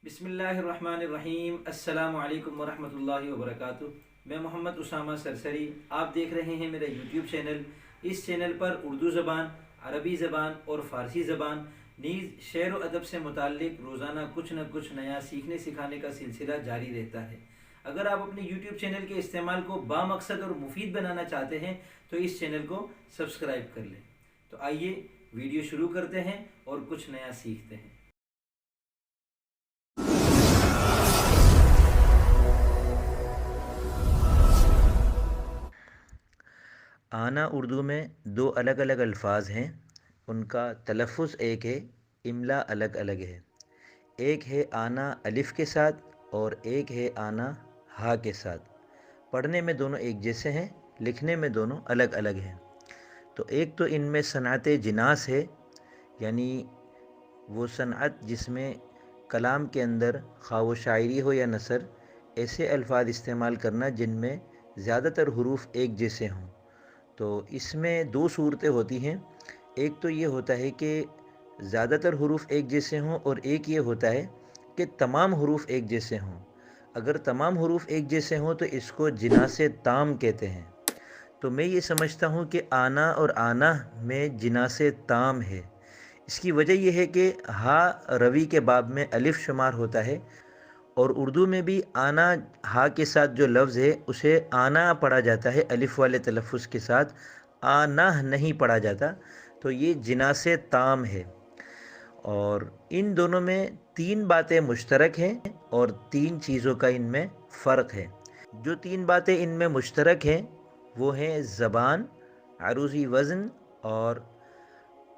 बिस्मिल्लाहिर्रहमानिर्रहीम। अस्सलामु अलैकुम वरहमतुल्लाहि वबरकातुह। मैं मोहम्मद उसामा सरसरी, आप देख रहे हैं मेरा यूट्यूब चैनल। इस चैनल पर उर्दू ज़बान, अरबी ज़बान और फ़ारसी ज़बान नीज़ शेर व अदब से मुताल्लिक़ रोज़ाना कुछ न कुछ नया सीखने सिखाने का सिलसिला जारी रहता है। अगर आप अपने यूट्यूब चैनल के इस्तेमाल को बामकसद और मुफीद बनाना चाहते हैं तो इस चैनल को सब्सक्राइब कर लें। तो आइए वीडियो शुरू करते हैं और कुछ नया सीखते हैं। आना उर्दू में दो अलग अलग अल्फाज हैं। उनका तलफ़ुज़ एक है, इमला अलग अलग है। एक है आना अलिफ़ के साथ और एक है आना हा के साथ। पढ़ने में दोनों एक जैसे हैं, लिखने में दोनों अलग अलग हैं। तो एक तो इनमें सनअत जिनास है, यानी वो सनअत जिसमें कलाम के अंदर खा वो शायरी हो या नसर, ऐसे अल्फाज इस्तेमाल करना जिनमें ज़्यादातर हरूफ एक जैसे हों। तो इसमें दो सूरतें होती हैं। एक तो ये होता है कि ज़्यादातर हरूफ एक जैसे हों, और एक ये होता है कि तमाम हरूफ एक जैसे हों। अगर तमाम हरूफ एक जैसे हों तो इसको जिनास ताम कहते हैं। तो मैं ये समझता हूँ कि आना और आना में जिनास ताम है। इसकी वजह यह है कि हा रवी के बाब में अलिफ शुमार होता है, और उर्दू में भी आना हा के साथ जो लफ्ज़ है उसे आना पढ़ा जाता है अलिफ़ वाले तलफ़ुज़ के साथ, आना नहीं पढ़ा जाता। तो ये जिनास ताम है। और इन दोनों में तीन बातें मुश्तरक हैं और तीन चीज़ों का इनमें फ़र्क है। जो तीन बातें इनमें मुश्तरक हैं वो हैं ज़बान, अरूज़ी वज़न और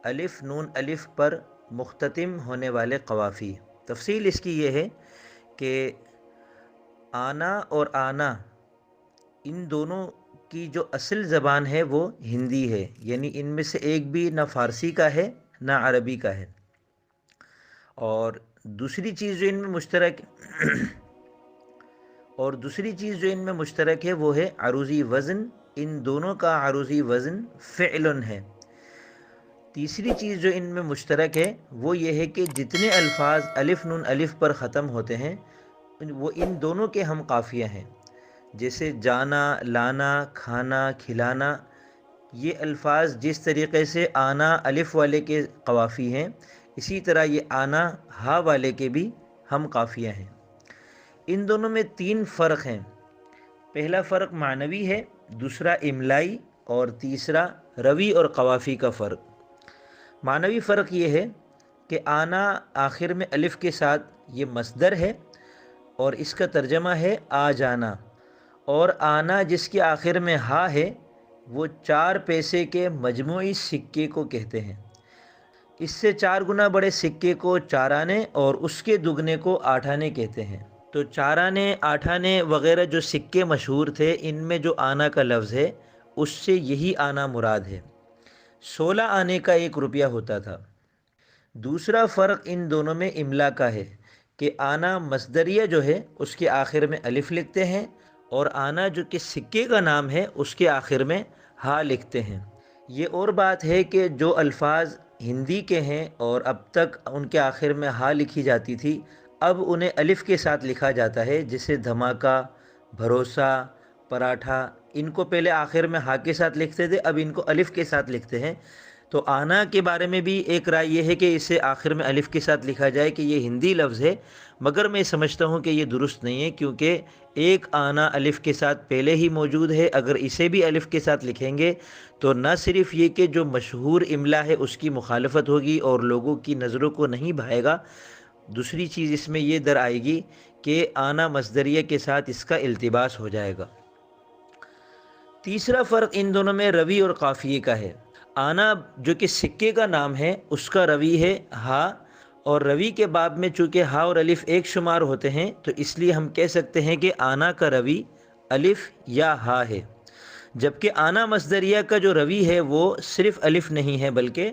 अलिफ़ नून अलिफ़ पर मुख्ततिम होने वाले क़वाफ़ी। तफ़सील इसकी ये है कि आना और आना, इन दोनों की जो असल ज़बान है वो हिंदी है, यानी इनमें से एक भी ना फ़ारसी का है ना अरबी का है। और दूसरी चीज़ जो इनमें मुश्तरक है वो है अरूज़ी वज़न। इन दोनों का अरूज़ी वज़न फ़िअलन है। तीसरी चीज़ जो इनमें मुश्तरक है वो ये है कि जितने अल्फाज अलिफ़ नून अलिफ़ पर ख़त्म होते हैं वो इन दोनों के हम काफ़िया हैं। जैसे जाना, लाना, खाना, खिलाना, ये अल्फाज जिस तरीक़े से आना अलिफ़ वाले के क़वाफ़ी हैं, इसी तरह ये आना हा वाले के भी हम काफ़िया हैं। इन दोनों में तीन फ़र्क हैं। पहला फ़र्क मानवी है, दूसरा इमलाई, और तीसरा रवी और क़वाफ़ी का फ़र्क। मानवी फ़र्क ये है कि आना आखिर में अलिफ़ के साथ ये मस्दर है और इसका तर्जमा है आ जाना, और आना जिसके आखिर में हा है वो 4 पैसे के मजमूई सिक्के को कहते हैं। इससे 4 गुना बड़े सिक्के को 4 आने और उसके दुगने को 8 आने कहते हैं। तो 4 आने, 8 आने वग़ैरह जो सिक्के मशहूर थे, इनमें जो आना का लफ्ज़ है उससे यही आना मुराद है। 16 आने का 1 रुपया होता था। दूसरा फ़र्क इन दोनों में इमला का है कि आना मस्दरिया जो है उसके आखिर में अलिफ़ लिखते हैं, और आना जो कि सिक्के का नाम है उसके आखिर में हा लिखते हैं। ये और बात है कि जो अल्फाज हिंदी के हैं और अब तक उनके आखिर में हा लिखी जाती थी, अब उन्हें अलिफ़ के साथ लिखा जाता है। जैसे धमाका, भरोसा, पराठा, इनको पहले आखिर में हा के साथ लिखते थे, अब इनको अलिफ़ के साथ लिखते हैं। तो आना के बारे में भी एक राय ये है कि इसे आखिर में अलिफ़ के साथ लिखा जाए कि ये हिंदी लफ्ज़ है, मगर मैं समझता हूँ कि ये दुरुस्त नहीं है, क्योंकि एक आना अलिफ़ के साथ पहले ही मौजूद है। अगर इसे भी अलिफ़ के साथ लिखेंगे तो न सिर्फ़ ये कि जो मशहूर इमला है उसकी मुखालफत होगी और लोगों की नज़रों को नहीं भाएगा, दूसरी चीज़ इसमें ये दर आएगी कि आना मस्दरिया के साथ इसका इल्तिबास हो जाएगा। तीसरा फ़र्क इन दोनों में रवी और काफ़िए का है। आना जो कि सिक्के का नाम है उसका रवी है हा, और रवी के बाब में चूँकि हा और अलिफ़ एक शुमार होते हैं तो इसलिए हम कह सकते हैं कि आना का रवी अलिफ़ या हा है। जबकि आना मस्दरिया का जो रवी है वो सिर्फ़ अलिफ़ नहीं है बल्कि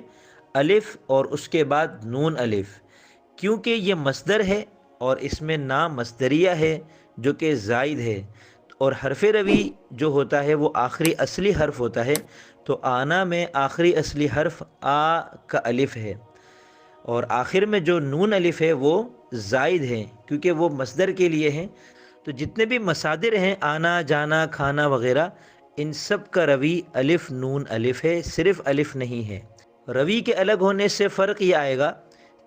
अलिफ़ और उसके बाद नून अलिफ़, क्योंकि ये मस्दर है और इसमें ना मस्दरिया है जो कि ज़ाइद है, और हरफ रवी जो होता है वो आखिरी असली हर्फ होता है। तो आना में आखिरी असली हर्फ आ का अलिफ़ है, और आखिर में जो नून अलिफ़ है वो زائد ہیں کیونکہ وہ مصدر کے لیے ہیں۔ تو جتنے بھی مصادر ہیں آنا جانا کھانا وغیرہ، ان سب کا روی الف نون الف ہے، صرف الف نہیں ہے۔ روی کے الگ ہونے سے فرق یہ آئے گا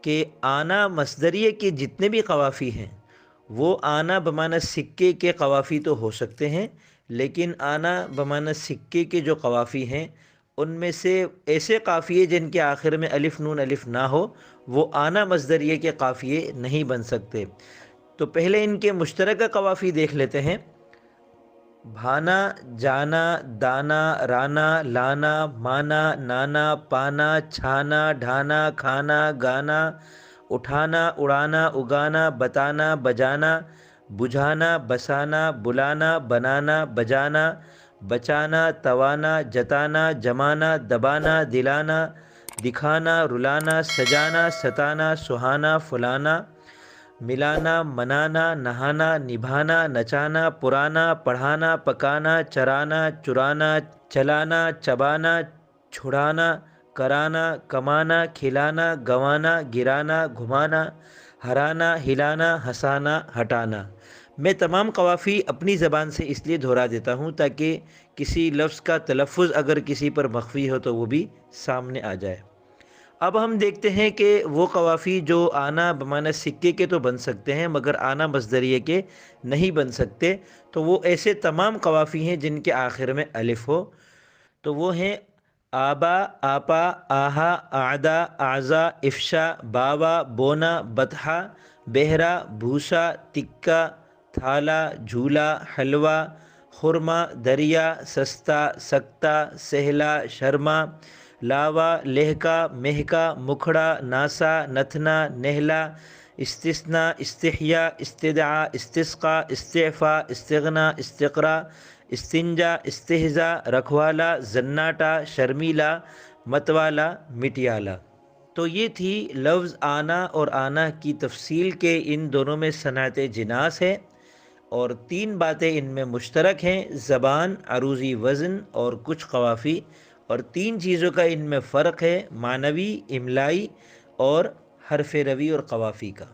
کہ آنا مصدریہ کے جتنے بھی قوافی ہیں وہ آنا بمعنی سکے کے قوافی تو ہو سکتے ہیں، لیکن آنا بمعنی سکے کے جو قوافی ہیں ان میں سے ایسے قافیے جن کے آخر میں الف نون الف نہ ہو وہ آنا مصدریہ کے قافیے نہیں بن سکتے۔ تو پہلے ان کے مشترکہ قوافی دیکھ لیتے ہیں۔ بھانا، جانا، دانا، رانا، لانا، مانا، نانا، پانا، چھانا، ڈھانا، کھانا، گانا، اٹھانا، اڑانا، اگانا، بتانا، بجانا، بجھانا، بسانا، بلانا، بنانا، بجانا، بچانا، توانا، جتانا، جمانا، دبانا، دلانا، دکھانا، رلانا، سجانا، ستانا، سہانا، فلانا، ملانا، منانا، نہانا، نبھانا، نچانا، پرانا، پڑھانا، پکانا، چرانا، چرانا، چلانا، چبانا، چھڑانا، کرانا، کمانا، کھلانا، گوانا، گرانا، گھمانا، ہرانا، ہلانا، ہنسانا، ہٹانا۔ میں تمام قوافی اپنی زبان سے اس لیے دہرا دیتا ہوں تاکہ کسی لفظ کا تلفظ اگر کسی پر مخفی ہو تو وہ بھی سامنے آ جائے۔ اب ہم دیکھتے ہیں کہ وہ قوافی جو آنا بمعنی سکے کے تو بن سکتے ہیں مگر آنا مصدریہ کے نہیں بن سکتے، تو وہ ایسے تمام قوافی ہیں جن کے آخر میں الف ہو۔ تو وہ ہیں آبا، آپا، آہا، آدا، آزا، افشا، باوا، بونا، بطحا، بہرا، بھوسا، تکا، تھالا، جھولا، حلوہ، خرما، دریا، سستا، سکتا، سہلا، شرما، لاوا، لہکا، مہکا، مکھڑا، ناسا، نتنا، نہلا، استثناء، استحیا، استدعا، استسقا، استعفا، استغنا، استقرا، استنجا، استہزا، رکھوالا، زناٹا، شرمیلا، متوالا، مٹیالا۔ تو یہ تھی لفظ آنا اور آنا کی تفصیل کے ان دونوں میں صنعت جناس ہے، اور تین باتیں ان میں مشترک ہیں: زبان، عروضی وزن اور کچھ قوافی، اور تین چیزوں کا ان میں فرق ہے: معنوی، املائی اور حرف روی اور قوافی کا۔